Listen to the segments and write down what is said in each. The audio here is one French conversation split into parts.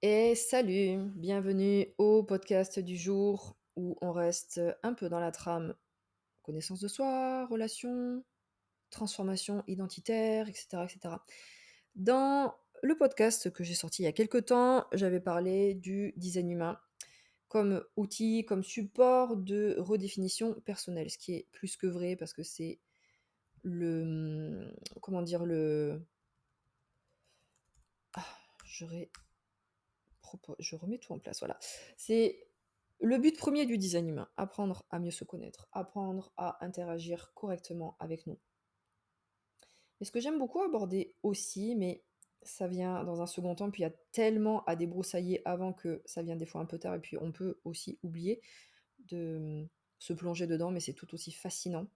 Et salut, bienvenue au podcast du jour où on reste un peu dans la trame connaissance de soi, relations, transformation identitaire, etc., etc. Dans le podcast que j'ai sorti il y a quelque temps, j'avais parlé du design humain comme outil, comme support de redéfinition personnelle, ce qui est plus que vrai parce que c'est comment dire, j'aurais je remets tout en place, voilà. C'est le but premier du design humain, apprendre à mieux se connaître, apprendre à interagir correctement avec nous. Et ce que j'aime beaucoup aborder aussi, mais ça vient dans un second temps, puis il y a tellement à débroussailler avant que ça vienne des fois un peu tard, et puis on peut aussi oublier de se plonger dedans, mais c'est tout aussi fascinant.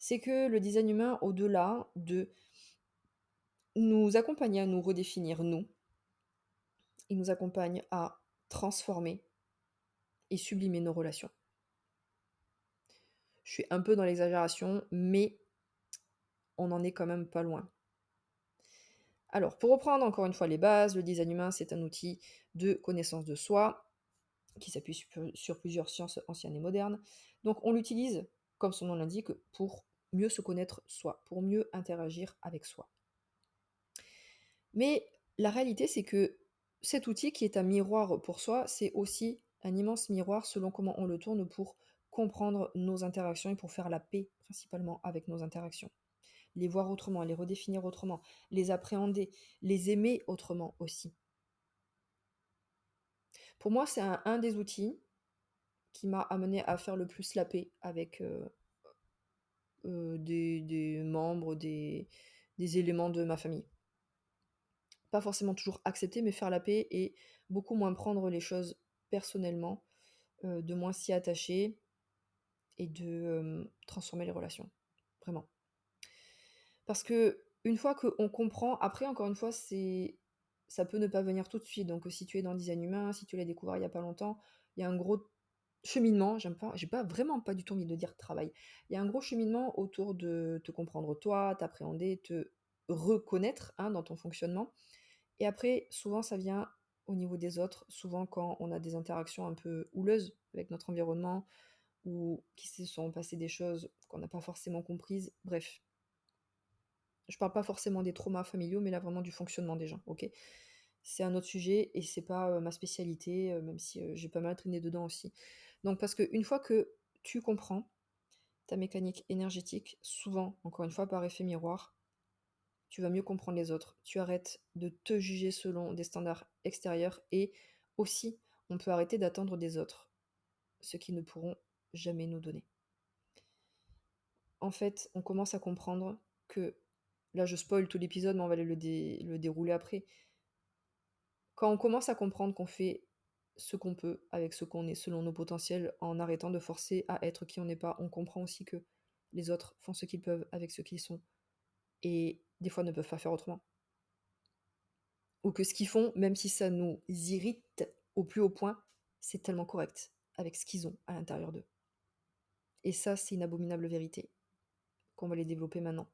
C'est que le design humain, au-delà de nous accompagner à nous redéfinir nous, il nous accompagne à transformer et sublimer nos relations. Je suis un peu dans l'exagération, mais on n'en est quand même pas loin. Alors, pour reprendre encore une fois les bases, le design humain, c'est un outil de connaissance de soi qui s'appuie sur plusieurs sciences anciennes et modernes. Donc, on l'utilise, comme son nom l'indique, pour mieux se connaître soi, pour mieux interagir avec soi. Mais la réalité, c'est que cet outil qui est un miroir pour soi, c'est aussi un immense miroir selon comment on le tourne pour comprendre nos interactions et pour faire la paix principalement avec nos interactions. Les voir autrement, les redéfinir autrement, les appréhender, les aimer autrement aussi. Pour moi, c'est un des outils qui m'a amené à faire le plus la paix avec des membres, des éléments de ma famille. Pas forcément toujours accepter, mais faire la paix et beaucoup moins prendre les choses personnellement, de moins s'y attacher et de transformer les relations. Vraiment. Parce que une fois qu'on comprend, après encore une fois, ça peut ne pas venir tout de suite. Donc si tu es dans le design humain, si tu l'as découvert il y a pas longtemps, il y a un gros cheminement, j'ai pas vraiment pas du tout envie de dire travail. Il y a un gros cheminement autour de te comprendre toi, t'appréhender, te reconnaître, hein, dans ton fonctionnement. Et après, souvent ça vient au niveau des autres, souvent quand on a des interactions un peu houleuses avec notre environnement ou qui se sont passées des choses qu'on n'a pas forcément comprises. Bref, je parle pas forcément des traumas familiaux, mais là vraiment du fonctionnement des gens, ok? C'est un autre sujet et c'est pas ma spécialité, même si j'ai pas mal traîné dedans aussi. Donc parce qu'une fois que tu comprends ta mécanique énergétique, souvent, encore une fois par effet miroir, tu vas mieux comprendre les autres. Tu arrêtes de te juger selon des standards extérieurs et aussi, on peut arrêter d'attendre des autres ce qu'ils ne pourront jamais nous donner. En fait, on commence à comprendre que, là je spoil tout l'épisode, mais on va aller le dérouler après. Quand on commence à comprendre qu'on fait ce qu'on peut avec ce qu'on est, selon nos potentiels, en arrêtant de forcer à être qui on n'est pas, on comprend aussi que les autres font ce qu'ils peuvent avec ce qu'ils sont et des fois ne peuvent pas faire autrement. Ou que ce qu'ils font, même si ça nous irrite au plus haut point, c'est tellement correct avec ce qu'ils ont à l'intérieur d'eux. Et ça, c'est une abominable vérité qu'on va les développer maintenant.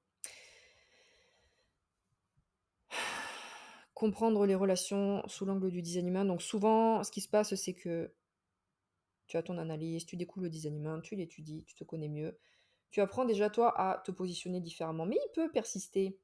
Comprendre les relations sous l'angle du design humain. Donc souvent, ce qui se passe, c'est que tu as ton analyse, tu découvres le design humain, tu l'étudies, tu te connais mieux. Tu apprends déjà, toi, à te positionner différemment. Mais il peut persister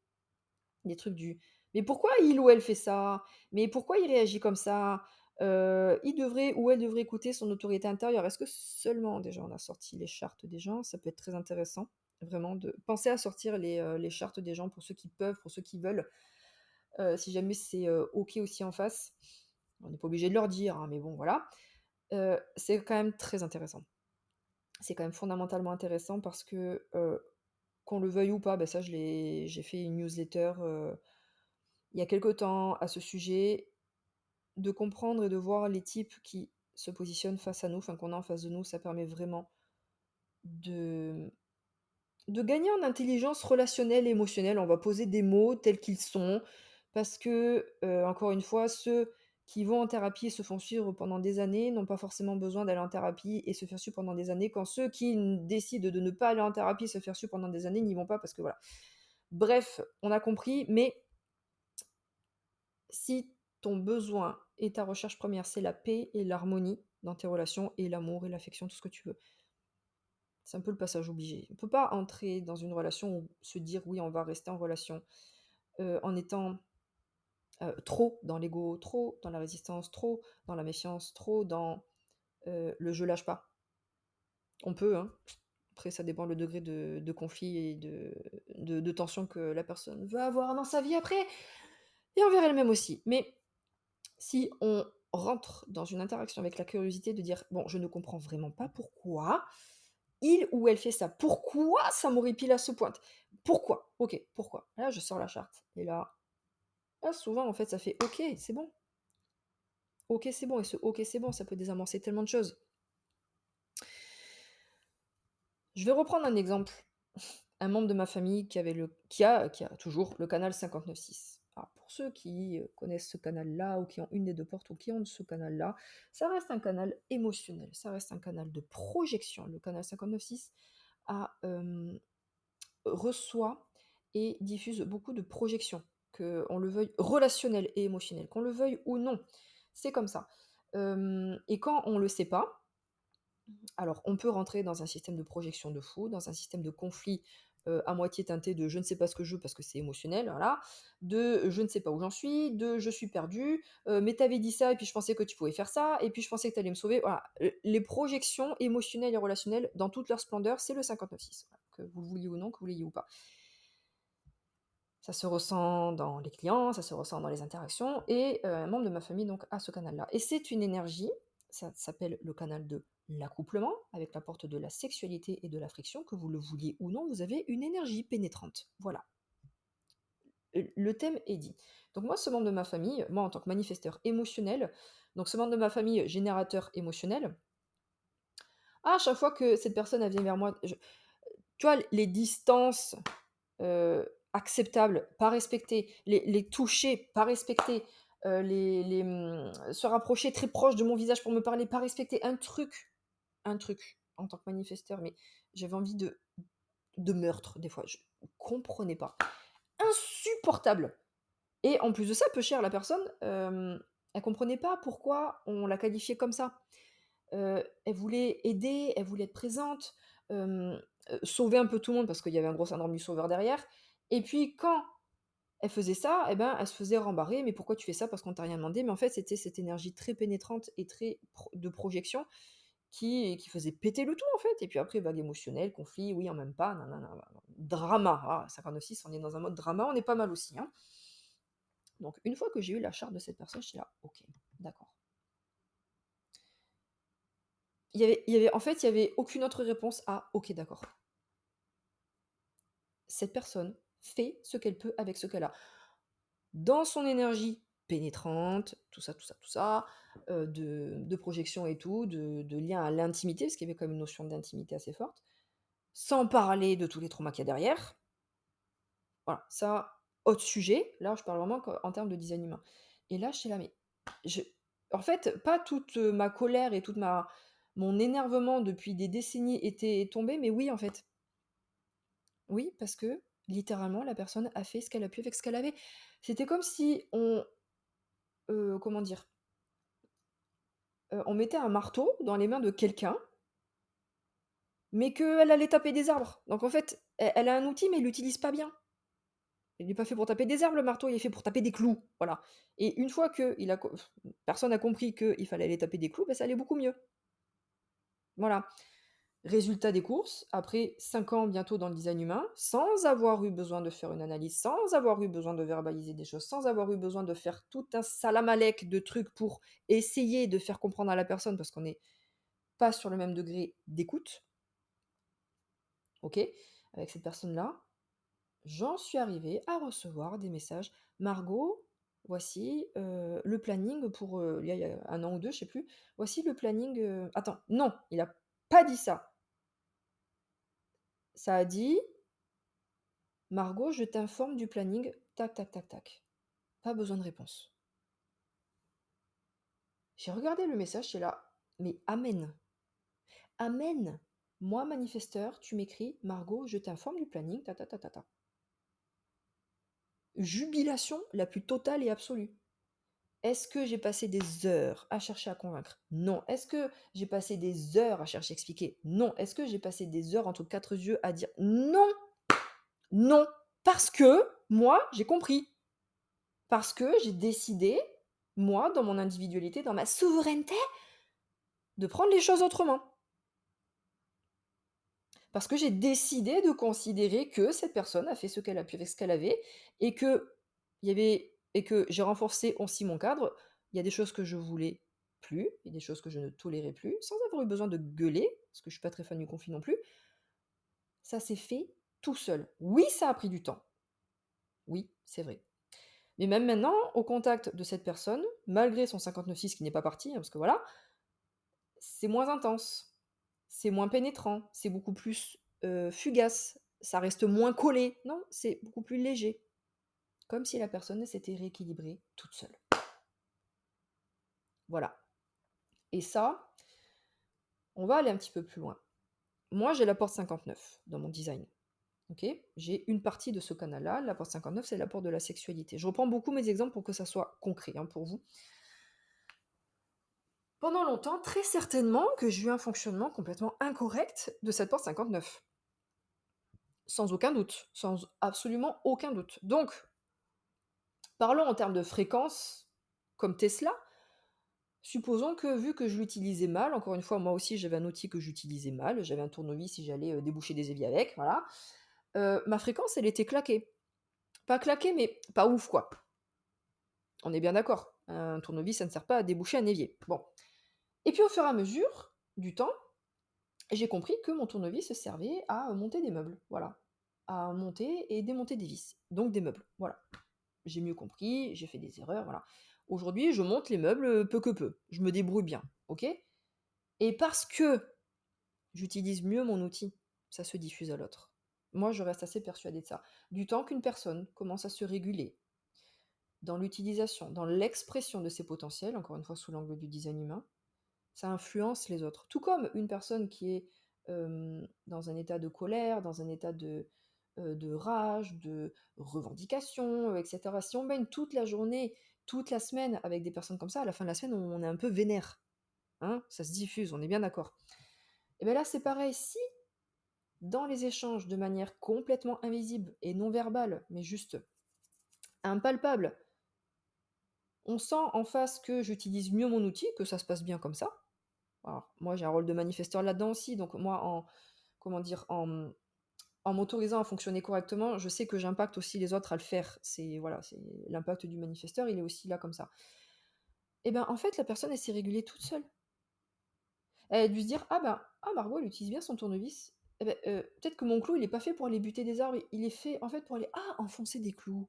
des trucs du «Mais pourquoi il ou elle fait ça? Mais pourquoi il réagit comme ça? Il devrait ou elle devrait écouter son autorité intérieure». Est-ce que seulement déjà on a sorti les chartes des gens? Ça peut être très intéressant, vraiment de penser à sortir les chartes des gens pour ceux qui peuvent, pour ceux qui veulent. Si jamais c'est, OK aussi en face. On n'est pas obligé de leur dire, hein, mais bon voilà. C'est quand même très intéressant. C'est quand même fondamentalement intéressant parce que, qu'on le veuille ou pas, bah, ça j'ai fait une newsletter, il y a quelque temps à ce sujet. De comprendre et de voir les types qui se positionnent face à nous, enfin qu'on a en face de nous, ça permet vraiment de gagner en intelligence relationnelle et émotionnelle. On va poser des mots tels qu'ils sont parce que, encore une fois, ceux qui vont en thérapie et se font suivre pendant des années n'ont pas forcément besoin d'aller en thérapie et se faire suivre pendant des années, quand ceux qui décident de ne pas aller en thérapie et se faire suivre pendant des années n'y vont pas parce que voilà. Bref, on a compris, mais si ton besoin et ta recherche première, c'est la paix et l'harmonie dans tes relations et l'amour et l'affection, tout ce que tu veux. C'est un peu le passage obligé. On peut pas entrer dans une relation ou se dire: «Oui, on va rester en relation», en étant, trop dans l'ego, trop dans la résistance, trop dans la méfiance, trop dans, le «je lâche pas». On peut, hein. Après ça dépend le degré de conflit et de tension que la personne veut avoir dans sa vie après et envers elle-même aussi. Mais si on rentre dans une interaction avec la curiosité de dire: «Bon, je ne comprends vraiment pas pourquoi il ou elle fait ça. Pourquoi ça m'horripile à ce point? Pourquoi? OK, pourquoi?» Là, je sors la charte et là, souvent, en fait, ça fait: «OK, c'est bon. OK, c'est bon» et ce «OK, c'est bon», ça peut désamorcer tellement de choses. Je vais reprendre un exemple. Un membre de ma famille qui a toujours le canal 59.6. Alors pour ceux qui, connaissent ce canal-là ou qui ont une des 2 portes ou qui ont ce canal-là, ça reste un canal émotionnel, ça reste un canal de projection. Le canal 59.6 a, reçoit et diffuse beaucoup de projections, qu'on le veuille relationnelles et émotionnelles, qu'on le veuille ou non. C'est comme ça. Et quand on le sait pas, alors, on peut rentrer dans un système de projection de fou, dans un système de conflit, à moitié teinté de «je ne sais pas ce que je veux» parce que c'est émotionnel, voilà, de «je ne sais pas où j'en suis», de «je suis perdu», «mais tu avais dit ça et puis je pensais que tu pouvais faire ça et puis je pensais que tu allais me sauver». Voilà, les projections émotionnelles et relationnelles dans toute leur splendeur, c'est le 59.6, voilà, que vous le vouliez ou non, que vous l'ayez ou pas. Ça se ressent dans les clients, ça se ressent dans les interactions et un membre de ma famille donc a ce canal-là et c'est une énergie, ça s'appelle le canal de l'accouplement, avec la porte de la sexualité et de la friction, que vous le vouliez ou non, vous avez une énergie pénétrante. Voilà, le thème est dit. Donc moi, ce membre de ma famille, moi en tant que manifesteur émotionnel, donc ce membre de ma famille générateur émotionnel, à chaque fois que cette personne elle vient vers moi, tu vois les distances acceptables, pas respectées, les toucher, pas respectés, se rapprocher très proche de mon visage pour me parler, pas respecté. Un truc, en tant que manifesteur, mais j'avais envie de meurtre des fois, je comprenais pas. Insupportable et en plus de ça, peu cher, la personne, elle comprenait pas pourquoi on la qualifiait comme ça. Elle voulait aider, elle voulait être présente, sauver un peu tout le monde parce qu'il y avait un gros syndrome du sauveur derrière et puis quand elle faisait ça et ben, elle se faisait rembarrer: «Mais pourquoi tu fais ça? Parce qu'on t'a rien demandé». Mais en fait, c'était cette énergie très pénétrante et très de projection qui faisait péter le tout, en fait et puis après vague émotionnelle, conflit, oui, en même pas, nin nin nin, drama. Ah 56, on est dans un mode drama, on est pas mal aussi, hein. Donc une fois que j'ai eu la charte de cette personne, j'étais là: «OK, d'accord». En fait, il y avait aucune autre réponse à «OK, d'accord». Cette personne fait ce qu'elle peut avec ce qu'elle a. Dans son énergie pénétrante, tout ça, tout ça, tout ça, de projection et tout, de lien à l'intimité, parce qu'il y avait quand même une notion d'intimité assez forte, sans parler de tous les traumas qu'il y a derrière. Voilà, ça, autre sujet. Là, je parle vraiment en termes de design humain. Et là, j'étais là, mais je en fait, pas toute, ma colère et toute ma mon énervement depuis des décennies était tombé, mais oui, en fait. Oui, parce que littéralement, la personne a fait ce qu'elle a pu avec ce qu'elle avait. C'était comme si comment dire? On mettait un marteau dans les mains de quelqu'un, mais qu'elle allait taper des arbres. Donc en fait, elle a un outil, mais elle l'utilise pas bien. Il n'est pas fait pour taper des arbres le marteau, il est fait pour taper des clous, voilà. Et une fois que il a co personne a compris qu'il fallait aller taper des clous, bah, ça allait beaucoup mieux. Voilà. Résultat des courses, après 5 ans bientôt dans le design humain, sans avoir eu besoin de faire une analyse, sans avoir eu besoin de verbaliser des choses, sans avoir eu besoin de faire tout un salam-alek de trucs pour essayer de faire comprendre à la personne parce qu'on n'est pas sur le même degré d'écoute, OK? Avec cette personne-là, j'en suis arrivée à recevoir des messages: «Margot, voici, le planning pour, il y a 1 an ou 2, je sais plus. Voici le planning, attends, non, il a pas dit ça. Ça a dit: «Margot, je t'informe du planning, tac, tac, tac, tac». Pas besoin de réponse. J'ai regardé le message, j'étais là: «Mais amen, amen! Moi manifesteur, tu m'écris: "Margot, je t'informe du planning, ta ta ta ta ta". Jubilation la plus totale et absolue. Est-ce que j'ai passé des heures à chercher à convaincre? Non. Est-ce que j'ai passé des heures à chercher à expliquer? Non. Est-ce que j'ai passé des heures entre 4 yeux à dire: «Non, non», parce que moi, j'ai compris. Parce que j'ai décidé, moi, dans mon individualité, dans ma souveraineté, de prendre les choses autrement. Parce que j'ai décidé de considérer que cette personne a fait ce qu'elle a pu avec ce qu'elle avait et que j'ai renforcé aussi mon cadre. Il y a des choses que je voulais plus, il y a des choses que je ne tolérais plus, sans avoir eu besoin de gueuler, parce que je suis pas très fan du conflit non plus. Ça s'est fait tout seul. Oui, ça a pris du temps. Oui, c'est vrai. Mais même maintenant, au contact de cette personne, malgré son 59.6 qui n'est pas parti, hein, parce que voilà, c'est moins intense, c'est moins pénétrant, c'est beaucoup plus, fugace, ça reste moins collé. Non, c'est beaucoup plus léger, comme si la personne s'était rééquilibrée toute seule. Voilà, et ça, on va aller un petit peu plus loin. Moi, j'ai la porte 59 dans mon design, OK? J'ai une partie de ce canal-là, la porte 59, c'est la porte de la sexualité. Je reprends beaucoup mes exemples pour que ça soit concret, hein, pour vous. Pendant longtemps, très certainement que j'ai eu un fonctionnement complètement incorrect de cette porte 59. Sans aucun doute, sans absolument aucun doute. Donc, parlons en termes de fréquence, comme Tesla. Supposons que vu que je l'utilisais mal, encore une fois, moi aussi j'avais un outil que j'utilisais mal, j'avais un tournevis si j'allais déboucher des éviers avec, voilà. Ma fréquence, elle était claquée. Pas claquée, mais pas ouf, quoi. On est bien d'accord. Un tournevis, ça ne sert pas à déboucher un évier. Bon. Et puis au fur et à mesure du temps, j'ai compris que mon tournevis servait à monter des meubles, voilà. À monter et démonter des vis, donc des meubles, voilà. J'ai mieux compris, j'ai fait des erreurs, voilà. Aujourd'hui, je monte les meubles peu que peu. Je me débrouille bien, ok? Et parce que j'utilise mieux mon outil, ça se diffuse à l'autre. Moi, je reste assez persuadée de ça. Du temps qu'une personne commence à se réguler dans l'utilisation, dans l'expression de ses potentiels, encore une fois sous l'angle du design humain, ça influence les autres. Tout comme une personne qui est dans un état de colère, dans un état de rage, de revendication, etc. Si on baigne toute la journée, toute la semaine avec des personnes comme ça, à la fin de la semaine, on est un peu vénère. Hein, ça se diffuse, on est bien d'accord. Et bien là, c'est pareil. Si dans les échanges, de manière complètement invisible et non verbale, mais juste impalpable, on sent en face que j'utilise mieux mon outil, que ça se passe bien comme ça. Alors, moi, j'ai un rôle de manifesteur là-dedans aussi, donc moi, comment dire, en m'autorisant à fonctionner correctement, je sais que j'impacte aussi les autres à le faire. C'est voilà, c'est l'impact du manifesteur, il est aussi là comme ça. Et ben, en fait, la personne, elle s'est régulée toute seule. Elle a dû se dire: «Ah ben, ah Margot, elle utilise bien son tournevis. Eh ben, peut-être que mon clou, il est pas fait pour aller buter des arbres, il est fait, en fait, pour aller, enfoncer des clous.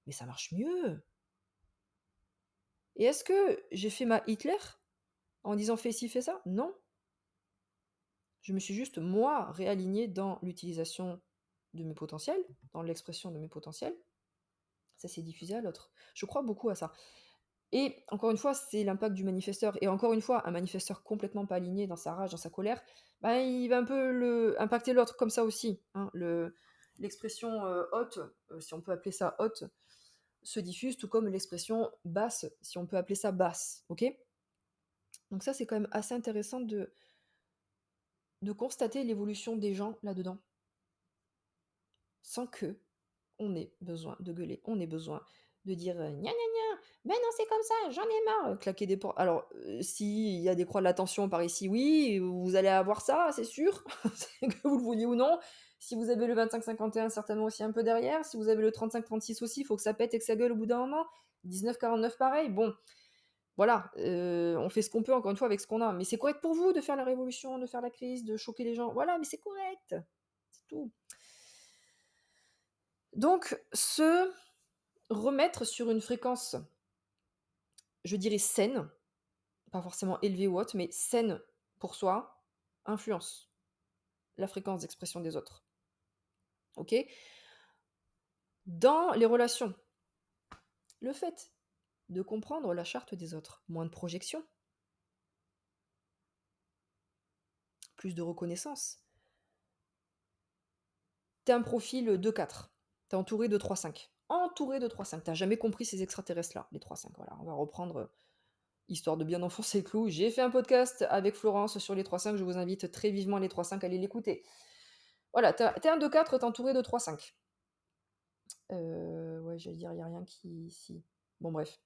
Mais ça marche mieux!» Et est-ce que j'ai fait ma Hitler en disant: «Fais ci, fais ça»? Non. Je me suis juste, moi, réalignée dans l'utilisation de mes potentiels, dans l'expression de mes potentiels. Ça s'est diffusé à l'autre. Je crois beaucoup à ça. Et encore une fois, c'est l'impact du manifesteur. Et encore une fois, un manifesteur complètement pas aligné dans sa rage, dans sa colère, ben, il va un peu impacter l'autre comme ça aussi, hein. L'expression haute, si on peut appeler ça haute, se diffuse, tout comme l'expression basse, si on peut appeler ça basse. Ok? Donc ça, c'est quand même assez intéressant de constater l'évolution des gens là-dedans, sans que on ait besoin de gueuler, on ait besoin de dire gna gna gna, mais non, c'est comme ça, j'en ai marre, claquer des portes. Alors, s'il y a des croix de l'attention par ici, oui, vous allez avoir ça, c'est sûr, que vous le vouliez ou non. Si vous avez le 25-51, certainement aussi un peu derrière. Si vous avez le 35-36 aussi, il faut que ça pète et que ça gueule au bout d'un moment. 19-49, pareil. Bon, voilà, on fait ce qu'on peut, encore une fois, avec ce qu'on a. Mais c'est correct pour vous de faire la révolution, de faire la crise, de choquer les gens. Voilà, mais c'est correct. C'est tout. Donc, se remettre sur une fréquence, je dirais saine, pas forcément élevée ou haute, mais saine pour soi, influence la fréquence d'expression des autres. Ok? Dans les relations, le fait de comprendre la charte des autres, moins de projection, plus de reconnaissance. T'es un profil 2-4, t'es entouré de 3-5. entouré de 3-5. Tu jamais compris ces extraterrestres-là, les 3-5. Voilà, on va reprendre, histoire de bien enfoncer le clou. J'ai fait un podcast avec Florence sur les 3-5, je vous invite très vivement les 3-5 à aller l'écouter. Voilà, tu es un 2-4, tu es entouré de 3-5. Ouais, j'allais dire, il y a rien qui si. Bon bref.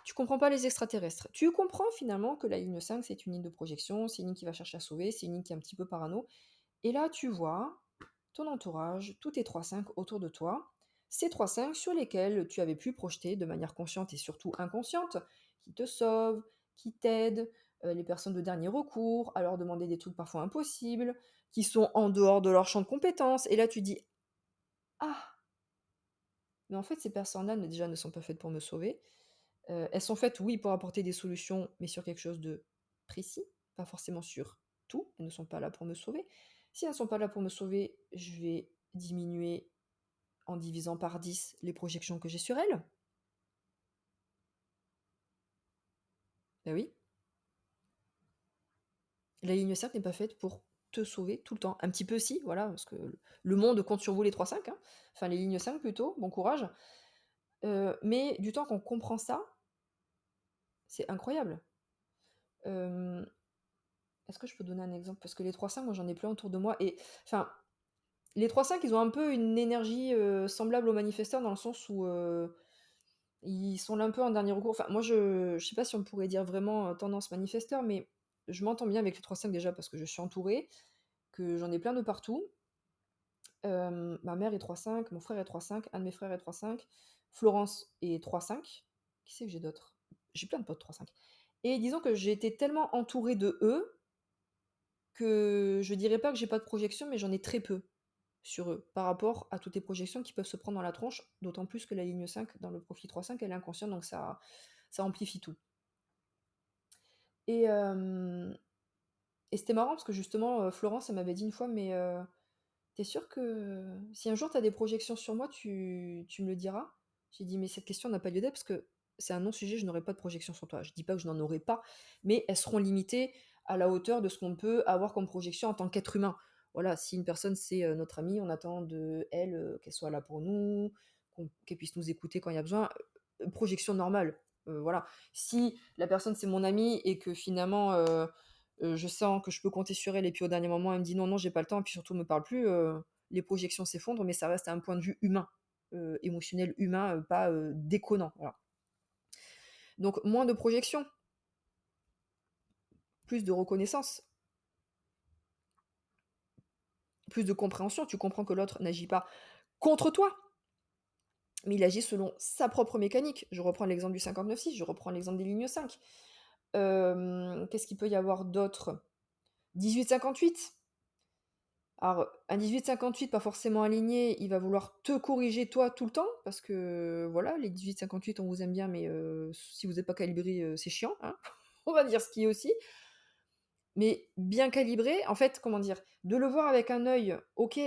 Tu comprends pas les extraterrestres. Tu comprends finalement que la ligne 5, c'est une ligne de projection, c'est une ligne qui va chercher à sauver, c'est une ligne qui est un petit peu parano. Et là, tu vois ton entourage, tous tes 3-5 autour de toi, ces 3-5 sur lesquels tu avais pu projeter de manière consciente et surtout inconsciente, qui te sauvent, qui t'aident, les personnes de dernier recours, à leur demander des trucs parfois impossibles, qui sont en dehors de leur champ de compétences. Et là, tu dis: «Ah, mais en fait, ces personnes-là, déjà, ne sont pas faites pour me sauver. Elles sont faites, oui, pour apporter des solutions, mais sur quelque chose de précis, pas forcément sur tout. Elles ne sont pas là pour me sauver. Si elles ne sont pas là pour me sauver, je vais diminuer en divisant par 10 les projections que j'ai sur elles. Bah oui. La ligne 5 n'est pas faite pour te sauver tout le temps. Un petit peu si, voilà, parce que le monde compte sur vous les 3-5, hein. Enfin les lignes 5 plutôt, bon courage. Mais du temps qu'on comprend ça, c'est incroyable. Hem, est-ce que je peux donner un exemple? Parce que les 3-5, moi j'en ai plein autour de moi et enfin, les 3-5, ils ont un peu une énergie, semblable aux manifesteurs dans le sens où, ils sont là un peu en dernier recours. Enfin, moi, je sais pas si on pourrait dire vraiment, tendance manifesteur, mais je m'entends bien avec les 3-5 déjà parce que je suis entourée, que j'en ai plein de partout. Ma mère est 3-5, mon frère est 3-5, un de mes frères est 3-5, Florence est 3-5. Qui c'est que j'ai d'autres? J'ai plein de potes 3-5 et disons que j'ai été tellement entourée de eux que je dirais pas que j'ai pas de projection, mais j'en ai très peu sur eux, par rapport à toutes les projections qui peuvent se prendre dans la tronche, d'autant plus que la ligne 5 dans le profil 3-5, elle est inconsciente, donc ça amplifie tout. Et, et c'était marrant parce que justement, Florence, elle m'avait dit une fois, mais t'es sûre que si un jour tu as des projections sur moi, tu me le diras? J'ai dit, mais cette question n'a pas lieu d'être parce que c'est un non-sujet, je n'aurai pas de projection sur toi. Je dis pas que je n'en aurai pas, mais elles seront limitées à la hauteur de ce qu'on peut avoir comme projection en tant qu'être humain. Voilà, si une personne c'est notre amie, on attend de elle qu'elle soit là pour nous, qu'elle puisse nous écouter quand il y a besoin. Projection normale. Voilà. Si la personne c'est mon amie et que finalement je sens que je peux compter sur elle et puis au dernier moment elle me dit non, non, j'ai pas le temps et puis surtout me parle plus, les projections s'effondrent, mais ça reste à un point de vue humain, émotionnel humain, pas déconnant. Voilà. Donc moins de projections, plus de reconnaissance, plus de compréhension. Tu comprends que l'autre n'agit pas contre toi, mais il agit selon sa propre mécanique. Je reprends l'exemple du 59.6, je reprends l'exemple des lignes 5. Qu'est-ce qu'il peut y avoir d'autre? 18-58. Alors, un 18-58 pas forcément aligné, il va vouloir te corriger toi tout le temps, parce que voilà, les 18-58 on vous aime bien, mais si vous n'êtes pas calibré, c'est chiant, hein. On va dire ce qui est aussi. Mais bien calibré, en fait, comment dire? De le voir avec un œil, OK,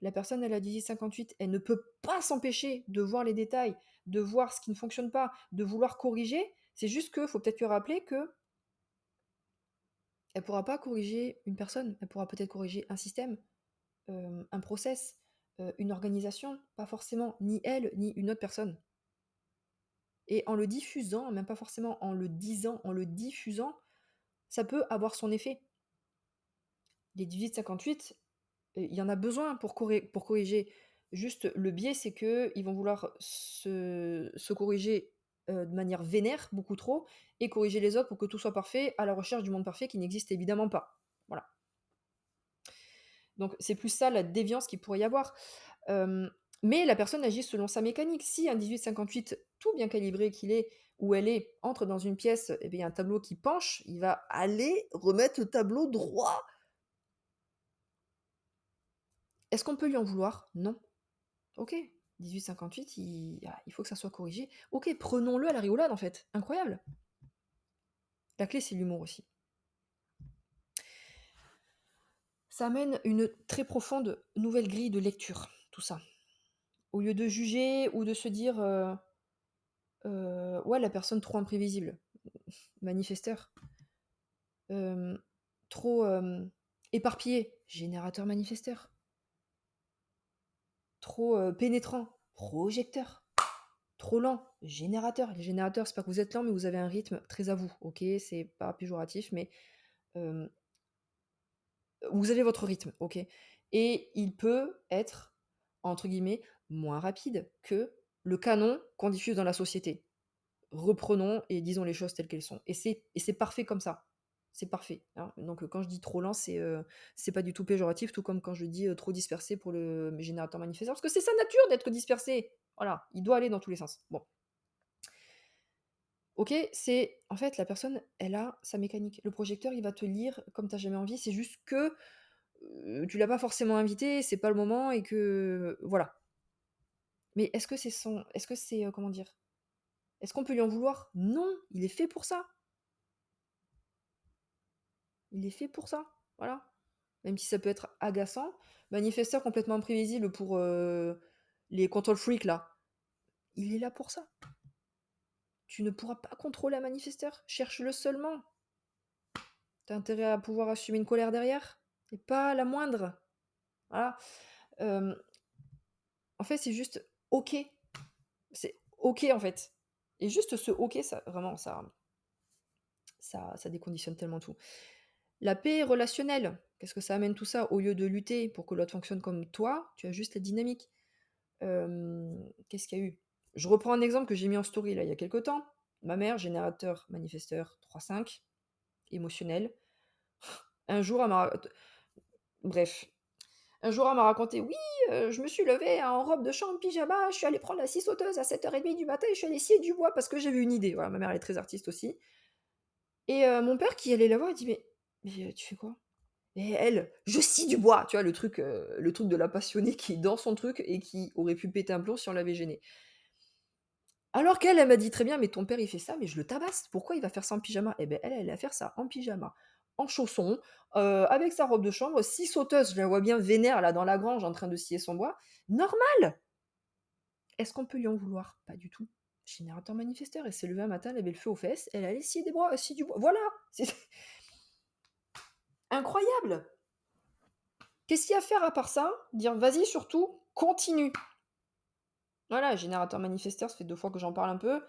la personne elle a 18-58, elle ne peut pas s'empêcher de voir les détails, de voir ce qui ne fonctionne pas, de vouloir corriger. C'est juste que faut peut-être lui rappeler que elle pourra pas corriger une personne, elle pourra peut-être corriger un système, un process, une organisation, pas forcément ni elle, ni une autre personne. Et en le diffusant, même pas forcément en le disant, en le diffusant, ça peut avoir son effet. Les 18-58, il y en a besoin pour corriger. Juste le biais, c'est qu'ils vont vouloir se corriger, de manière vénère, beaucoup trop, et corriger les autres pour que tout soit parfait, à la recherche du monde parfait qui n'existe évidemment pas. Voilà. Donc c'est plus ça la déviance qu'il pourrait y avoir. Hem, mais la personne agit selon sa mécanique. Si un 18-58, tout bien calibré qu'il est, ou elle est, entre dans une pièce et bien il y a un tableau qui penche, il va aller remettre le tableau droit. Est-ce qu'on peut lui en vouloir? Non. OK, 18-58, il faut que ça soit corrigé. OK, prenons-le à la rigolade en fait. Incroyable. La clé, c'est l'humour aussi. Ça amène une très profonde nouvelle grille de lecture, tout ça. Au lieu de juger ou de se dire, «Ouais, la personne trop imprévisible». Manifesteur. Hem, trop, éparpillé, générateur manifesteur. Trop, pénétrant, projecteur. Trop lent, générateur. Les générateurs, c'est pas que vous êtes lent, mais vous avez un rythme très à vous, OK? C'est pas péjoratif, mais, hem, vous avez votre rythme, OK? Et il peut être, entre guillemets, «moins rapide» que le canon qu'on diffuse dans la société. Reprenons et disons les choses telles qu'elles sont. Et c'est parfait comme ça. C'est parfait, hein. Donc, quand je dis trop lent, c'est pas du tout péjoratif, tout comme quand je dis, trop dispersé pour le générateur magnétiseur, parce que c'est sa nature d'être dispersé. Voilà, il doit aller dans tous les sens. Bon, OK, c'est en fait, la personne, elle a sa mécanique. Le projecteur, il va te lire comme tu as jamais envie, c'est juste que, tu l'as pas forcément invité, c'est pas le moment et que voilà. Mais est-ce que c'est, comment dire? Est-ce qu'on peut lui en vouloir? Non, il est fait pour ça. Il est fait pour ça, voilà. Même si ça peut être agaçant. Manifesteur complètement imprévisible pour, les control freaks là, il est là pour ça. Tu ne pourras pas contrôler un manifesteur, cherche-le seulement. Tu as intérêt à pouvoir assumer une colère derrière et pas la moindre. Voilà. Hem, En fait, c'est juste OK. C'est OK, en fait. Et juste ce OK, ça vraiment, ça déconditionne tellement tout. La paix relationnelle, qu'est-ce que ça amène tout ça? Au lieu de lutter pour que l'autre fonctionne comme toi, tu as juste la dynamique. Qu'est-ce qu'il y a eu? Je reprends un exemple que j'ai mis en story là, il y a quelque temps. Ma mère, générateur, manifesteur 3-5, émotionnel. Un jour, elle m'a bref, un jour, elle m'a raconté: «Oui, je me suis levée en robe de chambre, pyjama, je suis allée prendre la scie sauteuse à 7h30 du matin et je suis allée scier du bois parce que j'avais une idée». Voilà, ma mère, elle est très artiste aussi. Et mon père qui allait la voir, il dit: «Mais, tu fais quoi?» Et elle: «Je scie du bois!» Tu vois le truc de la passionnée qui est dans son truc et qui aurait pu péter un plomb si on l'avait gênée. Alors qu'elle, elle m'a dit très bien: «Mais ton père, il fait ça, mais je le tabasse. Pourquoi il va faire ça en pyjama?» Et beh, elle, elle allait faire ça en pyjama, en chaussons, avec sa robe de chambre, scie sauteuse, je la vois bien vénère là dans la grange en train de scier son bois. Normal! Est-ce qu'on peut lui en vouloir? Pas du tout. Générateur manifesteur, elle s'est levée un matin, elle avait le feu aux fesses, elle allait scier des bois, scier du bois. Voilà! C'est incroyable! Qu'est-ce qu'il y a à faire à part ça? Dire: «Vas-y surtout, continue». Voilà, générateur manifesteur, ça fait 2 fois que j'en parle un peu.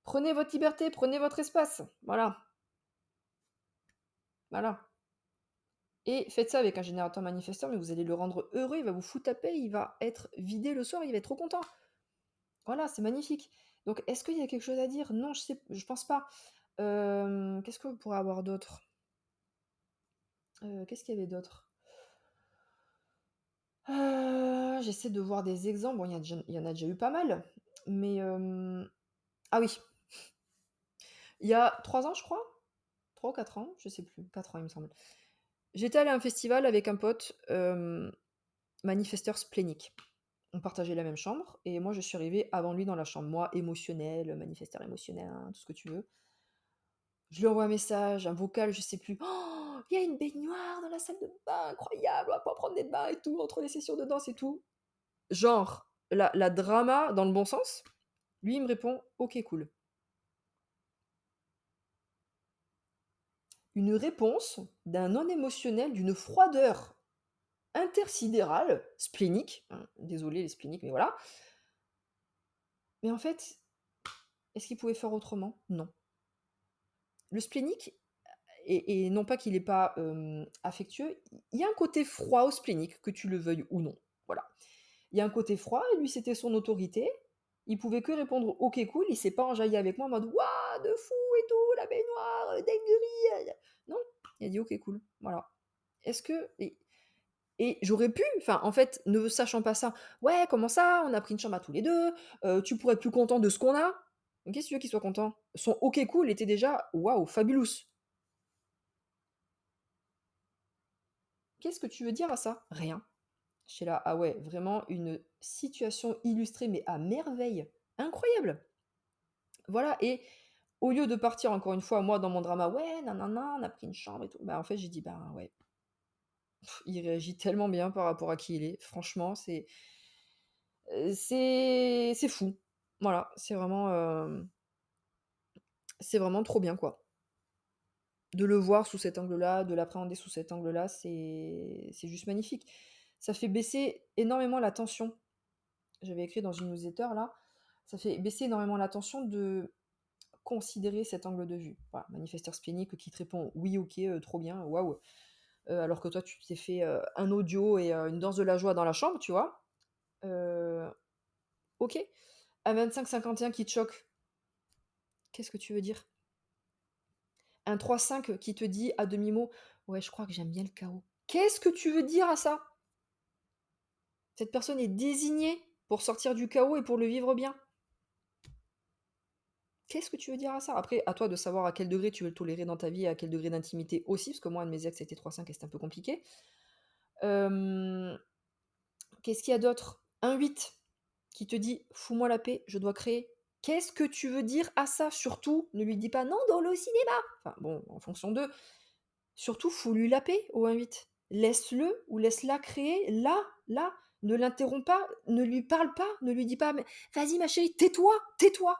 Prenez votre liberté, prenez votre espace. Voilà, voilà. Et faites ça avec un générateur manifesteur, mais vous allez le rendre heureux, il va vous foutre la paix, il va être vidé le soir, il va être trop content. Voilà, c'est magnifique. Donc est-ce qu'il y a quelque chose à dire? Non, je pense pas. Qu'est-ce qu'on pourrait avoir d'autre? Qu'est-ce qu'il y avait d'autre? J'essaie de voir des exemples. Bon, il y en a déjà eu pas mal, mais ah oui, il y a 3 ans, je crois? 3 ou 4 ans? Je sais plus, 4 ans, il me semble. J'étais allée à un festival avec un pote, manifesteur splénique. On partageait la même chambre et moi je suis arrivée avant lui dans la chambre. Moi, émotionnelle, manifesteur émotionnel, hein, tout ce que tu veux. Je lui envoie un message, un vocal, je sais plus: «Oh, il y a une baignoire dans la salle de bain, incroyable, on va pouvoir prendre des bains et tout, entre les sessions de danse et tout». Genre, la drama dans le bon sens. Lui, il me répond: «OK, cool». Une réponse d'un non émotionnel, d'une froideur intersidérale, splénique, hein, désolé les spléniques, mais voilà. Mais en fait, est-ce qu'il pouvait faire autrement? Non. Le splénique, et non pas qu'il est pas, affectueux, il y a un côté froid au splénique, que tu le veuilles ou non, voilà. Il y a un côté froid et lui, c'était son autorité. Il pouvait que répondre: «OK, cool», il s'est pas enjaillé avec moi en mode: «Waouh, de fou et tout, la baignoire, dinguerie, non, il a dit: «OK, cool», voilà. Est-ce que et j'aurais pu, enfin, en fait, ne sachant pas ça: «Ouais, comment ça? On a pris une chambre à tous les 2. Tu pourrais être plus content de ce qu'on a». Mais qu'est-ce que tu veux qu'il soit content? Son OK cool était déjà waouh, fabulous. Qu'est-ce que tu veux dire à ça? Rien. J'étais là: «Ah ouais, vraiment une situation illustrée, mais à merveille, incroyable!» Voilà. Et au lieu de partir encore une fois, moi, dans mon drama: «Ouais, nin on a pris une chambre et tout», bah, en fait, j'ai dit: «Ben, ouais, il réagit tellement bien par rapport à qui il est. Franchement, c'est fou». Voilà, c'est vraiment trop bien, quoi. De le voir sous cet angle-là, de l'appréhender sous cet angle-là, c'est juste magnifique. Ça fait baisser énormément la tension. J'avais écrit dans une newsletter là, Ça fait baisser énormément la tension de considérer cet angle de vue. Voilà, manifesteur splénique qui te répond: «Oui, OK, trop bien, waouh», alors que toi tu t'es fait, un audio et une danse de la joie dans la chambre, tu vois? Heu, OK. Un 25-51 qui te choque, qu'est-ce que tu veux dire? Un 3-5 qui te dit à demi-mot: «Ouais, je crois que j'aime bien le chaos». Qu'est-ce que tu veux dire à ça? Cette personne est désignée pour sortir du chaos et pour le vivre bien. Qu'est-ce que tu veux dire à ça? Après, à toi de savoir à quel degré tu veux le tolérer dans ta vie et à quel degré d'intimité aussi, parce que moi, un de mes ex, c'était 3-5 et c'était un peu compliqué. Hem, qu'est-ce qu'il y a d'autre? Un 8 qui te dit: «Fous-moi la paix, je dois créer». Qu'est-ce que tu veux dire à ça? Surtout, ne lui dis pas: «Non, dans le cinéma». Enfin bon, en fonction d'eux. Surtout, fous-lui la paix au 1-8. Laisse-le ou laisse-la créer là, là. Ne l'interromps pas, ne lui parle pas, ne lui dis pas: «Mais vas-y ma chérie, tais-toi, tais-toi,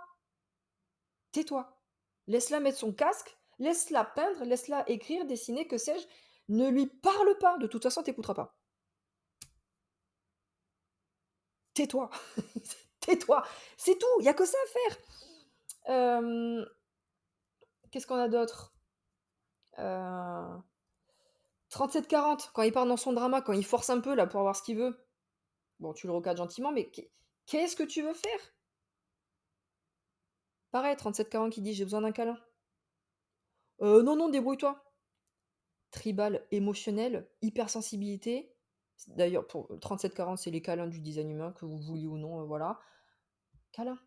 tais-toi». Laisse-la mettre son casque, laisse-la peindre, laisse-la écrire, dessiner, que sais-je. Ne lui parle pas, de toute façon, tu écouteras pas. Tais-toi, tais-toi, c'est tout, il y a que ça à faire. Hem, qu'est-ce qu'on a d'autre? Heu, 37-40, quand il part dans son drama, quand il force un peu là pour avoir ce qu'il veut. Bon, tu le recadres gentiment, mais qu'est-ce que tu veux faire? Pareil, 37-40 qui dit: «J'ai besoin d'un câlin». Non, non, débrouille-toi. Tribal, émotionnel, hypersensibilité. D'ailleurs, pour 37-40, c'est les câlins du design humain, que vous vouliez ou non, voilà. Câlin.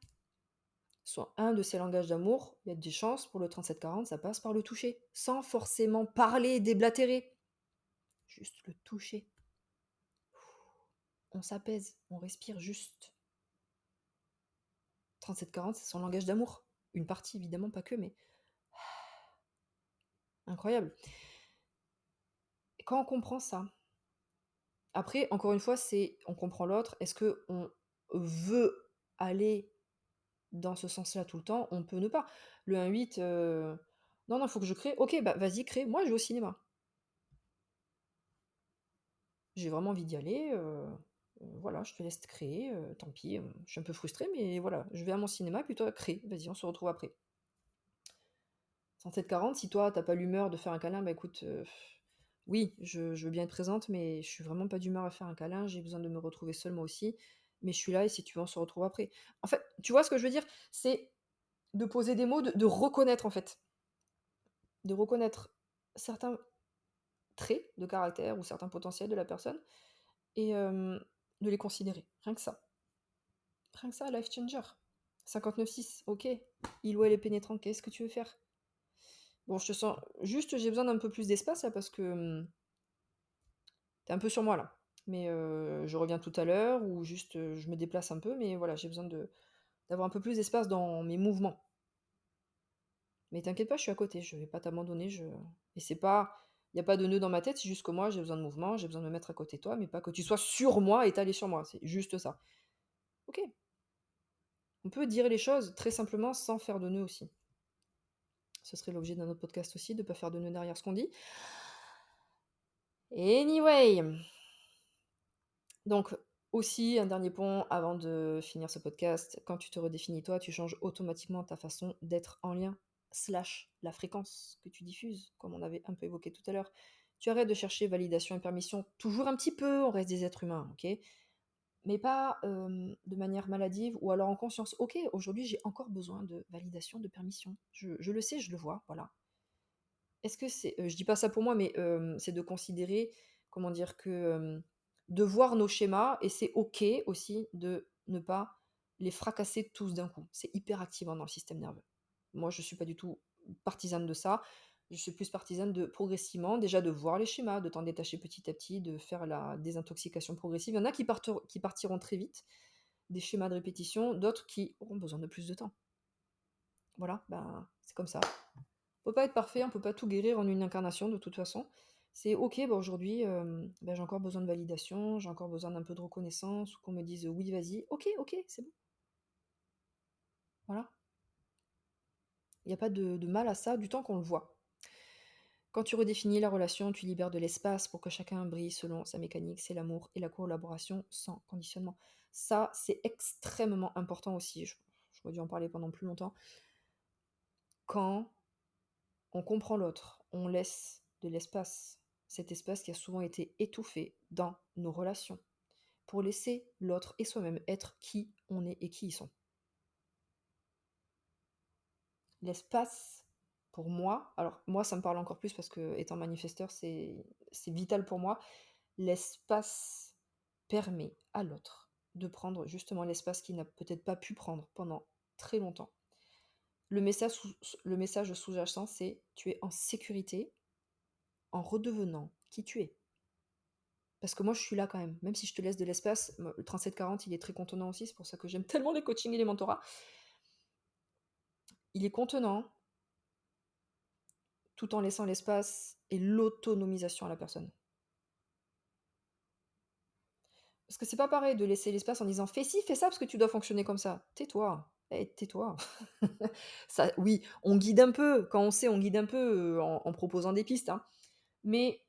Soit un de ces langages d'amour, il y a des chances pour le 37-40, ça passe par le toucher, sans forcément parler et déblatérer. Juste le toucher. On s'apaise, on respire juste. 37-40, c'est son langage d'amour. Une partie, évidemment, pas que, mais incroyable. Et quand on comprend ça, après, encore une fois, c'est on comprend l'autre. Est-ce que on veut aller dans ce sens-là tout le temps? On peut ne pas. Le 1-8, non, non, il faut que je crée. OK, bah, vas-y, crée. Moi, je vais au cinéma. J'ai vraiment envie d'y aller, voilà, je te laisse créer, tant pis, je suis un peu frustrée, mais voilà, je vais à mon cinéma, puis toi crée. Vas-y, on se retrouve après. 37-40, si toi, tu as pas l'humeur de faire un câlin, bah, écoute, oui, je veux bien être présente, mais je suis vraiment pas d'humeur à faire un câlin, j'ai besoin de me retrouver seule moi aussi, mais je suis là et si tu veux, on se retrouve après. En fait, tu vois ce que je veux dire? C'est de poser des mots, de reconnaître, en fait. De reconnaître certains traits de caractère ou certains potentiels de la personne et de les considérer. Rien que ça. Rien que ça, life changer. 59,6, OK. Il ou elle est pénétrant, qu'est-ce que tu veux faire? Bon, je te sens juste, j'ai besoin d'un peu plus d'espace là parce que, tu un peu sur moi là. Mais je reviens tout à l'heure ou juste, je me déplace un peu, mais voilà, j'ai besoin d'avoir un peu plus d'espace dans mes mouvements. Mais t'inquiète pas, je suis à côté, je vais pas t'abandonner, et c'est pas il y a pas de nœud dans ma tête, c'est juste que moi, j'ai besoin de mouvement, j'ai besoin de me mettre à côté de toi, mais pas que tu sois sur moi, étalé sur moi, c'est juste ça. OK, on peut dire les choses très simplement sans faire de nœud aussi. Ce serait l'objet d'un autre podcast aussi, de pas faire de nœud derrière ce qu'on dit. Anyway, donc aussi un dernier point avant de finir ce podcast, quand tu te redéfinis toi, tu changes automatiquement ta façon d'être en lien, slash la fréquence que tu diffuses, comme on avait un peu évoqué tout à l'heure. Tu arrêtes de chercher validation et permission, toujours un petit peu, on reste des êtres humains, OK? Mais pas, de manière maladive ou alors en conscience. OK, aujourd'hui j'ai encore besoin de validation, de permission. Je le sais, je le vois, voilà. Est-ce que c'est je dis pas ça pour moi, mais c'est de considérer, comment dire? Que, de voir nos schémas et c'est OK aussi de ne pas les fracasser tous d'un coup. C'est hyper activant dans le système nerveux. Moi, je suis pas du tout partisane de ça. Je suis plus partisane de progressivement, déjà de voir les schémas, de t'en détacher petit à petit, de faire la désintoxication progressive. Il y en a qui partiront très vite, des schémas de répétition, d'autres qui auront besoin de plus de temps. Voilà, ben, c'est comme ça. On peut pas être parfait, on peut pas tout guérir en une incarnation de toute façon. C'est OK, bah, aujourd'hui, bah, j'ai encore besoin de validation, j'ai encore besoin d'un peu de reconnaissance ou qu'on me dise: «Oui, vas-y». OK, OK, c'est bon, voilà. Il y a pas de mal à ça, du temps qu'on le voit. Quand tu redéfinis la relation, tu libères de l'espace pour que chacun brille selon sa mécanique, c'est l'amour et la collaboration sans conditionnement. Ça, c'est extrêmement important aussi. j'aurais dû en parler pendant plus longtemps. Quand on comprend l'autre, on laisse de l'espace, cet espace qui a souvent été étouffé dans nos relations, pour laisser l'autre et soi-même être qui on est et qui ils sont. L'espace, pour moi, alors moi ça me parle encore plus parce que étant manifesteur, c'est vital pour moi. L'espace permet à l'autre de prendre justement l'espace qu'il n'a peut-être pas pu prendre pendant très longtemps. Le message sous-jacent, c'est: tu es en sécurité en redevenant qui tu es. Parce que moi, je suis là quand même si je te laisse de l'espace. Le 37-40, il est très contenant aussi, c'est pour ça que j'aime tellement les coachings et les mentorats. Il est contenant, tout en laissant l'espace et l'autonomisation à la personne. Parce que c'est pas pareil de laisser l'espace en disant: «Fais ci, fais ça parce que tu dois fonctionner comme ça». Tais-toi, tais-toi. Ça oui, on guide un peu, quand on sait, on guide un peu, en proposant des pistes, hein. Mais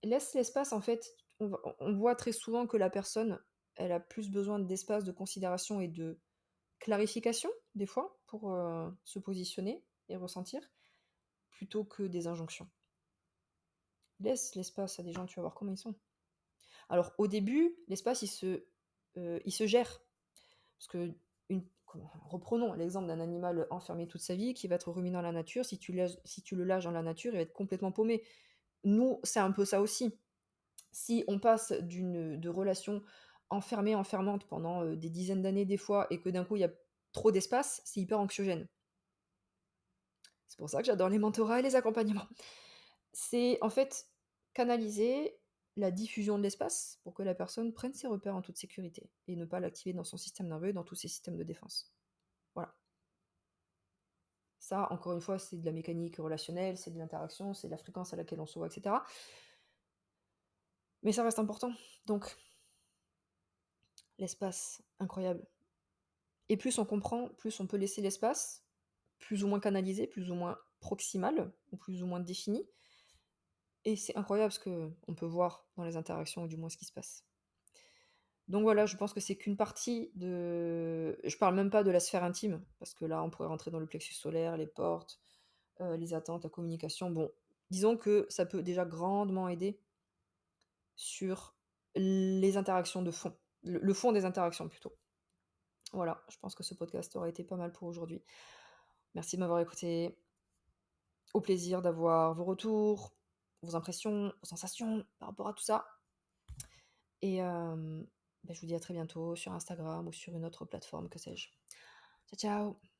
laisse l'espace en fait, on voit très souvent que la personne, elle a plus besoin d'espace, de considération et de clarification, des fois, pour, se positionner et ressentir, plutôt que des injonctions. Laisse l'espace à des gens, tu vas voir comment ils sont. Alors au début, l'espace il se gère. Parce que reprenons l'exemple d'un animal enfermé toute sa vie qui va être ruminant à la nature. Si tu le lâches dans la nature, il va être complètement paumé. Nous, c'est un peu ça aussi. Si on passe de relations enfermées, enfermantes pendant des dizaines d'années des fois, et que d'un coup il y a trop d'espace, c'est hyper anxiogène. C'est pour ça que j'adore les mentorats et les accompagnements. C'est en fait canaliser la diffusion de l'espace pour que la personne prenne ses repères en toute sécurité et ne pas l'activer dans son système nerveux et dans tous ses systèmes de défense. Voilà. Ça, encore une fois, c'est de la mécanique relationnelle, c'est de l'interaction, c'est de la fréquence à laquelle on se voit, etc. Mais ça reste important. Donc, l'espace, incroyable. Et plus on comprend, plus on peut laisser l'espace, plus ou moins canalisé, plus ou moins proximal, ou plus ou moins défini. Et c'est incroyable ce qu'on peut voir dans les interactions, ou du moins ce qui se passe. Donc voilà, je pense que c'est qu'une partie de... Je parle même pas de la sphère intime, parce que là, on pourrait rentrer dans le plexus solaire, les portes, les attentes, la communication. Bon, disons que ça peut déjà grandement aider sur les interactions de fond, le fond des interactions plutôt. Voilà, je pense que ce podcast aura été pas mal pour aujourd'hui. Merci de m'avoir écouté. Au plaisir d'avoir vos retours, vos impressions, vos sensations par rapport à tout ça. Et je vous dis à très bientôt sur Instagram ou sur une autre plateforme, que sais-je. Ciao, ciao!